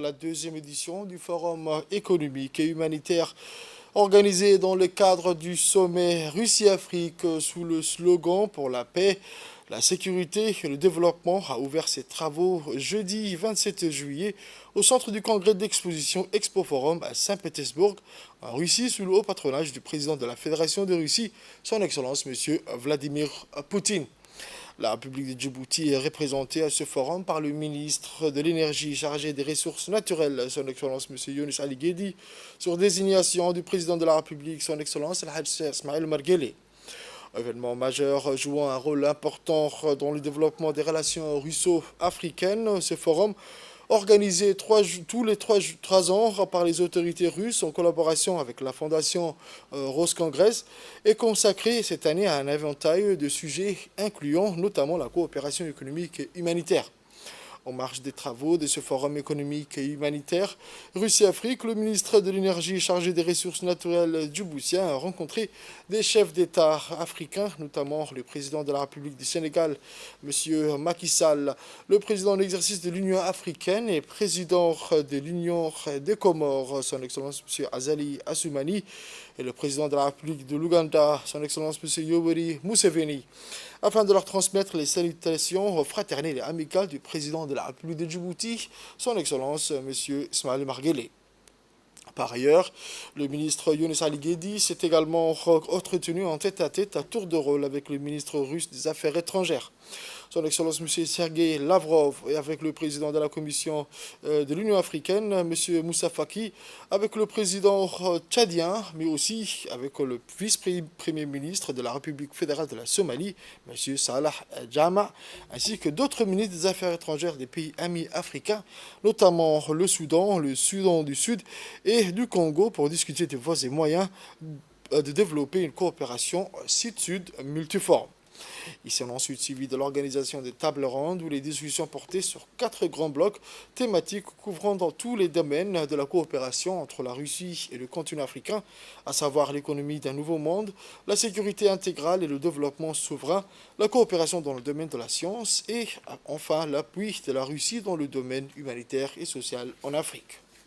La deuxième édition du Forum économique et humanitaire organisé dans le cadre du sommet Russie-Afrique sous le slogan pour la paix, la sécurité et le développement a ouvert ses travaux jeudi 27 juillet au centre du congrès d'exposition Expo Forum à Saint-Pétersbourg, en Russie, sous le haut patronage du président de la Fédération de Russie, son Excellence M. Vladimir Poutine. La République de Djibouti est représentée à ce forum par le ministre de l'Énergie chargé des ressources naturelles, son Excellence M. Younis Ali Guedi, sur désignation du président de la République, son Excellence Al-Hajj Ismail Margueli. Événement majeur jouant un rôle important dans le développement des relations russo-africaines, ce forum organisé tous les trois ans par les autorités russes en collaboration avec la fondation Roscongress, est consacré cette année à un éventail de sujets incluant notamment la coopération économique et humanitaire. En marge des travaux de ce forum économique et humanitaire, Russie-Afrique, le ministre de l'Énergie chargé des ressources naturelles djiboutien a rencontré des chefs d'État africains, notamment le président de la République du Sénégal, M. Macky Sall, le président en exercice de l'Union africaine et président de l'Union des Comores, son Excellence M. Azali Assoumani, et le président de la République de l'Ouganda, son Excellence M. Yoweri Museveni, afin de leur transmettre les salutations fraternelles et amicales du président de la République de Djibouti, son Excellence M. Ismail Margueli. Par ailleurs, le ministre Younis Ali Guedi s'est également entretenu en tête-à-tête à tour de rôle avec le ministre russe des Affaires étrangères, son Excellence M. Sergei Lavrov, et avec le président de la Commission de l'Union africaine, M. Moussa Faki, avec le président tchadien, mais aussi avec le vice-premier ministre de la République fédérale de la Somalie, M. Salah Jama, ainsi que d'autres ministres des Affaires étrangères des pays amis africains, notamment le Soudan du Sud et du Congo, pour discuter des voies et moyens de développer une coopération sud-sud multiforme. Ils sont ensuite suivis de l'organisation de tables rondes où les discussions portaient sur 4 grands blocs thématiques couvrant dans tous les domaines de la coopération entre la Russie et le continent africain, à savoir l'économie d'un nouveau monde, la sécurité intégrale et le développement souverain, la coopération dans le domaine de la science et enfin l'appui de la Russie dans le domaine humanitaire et social en Afrique.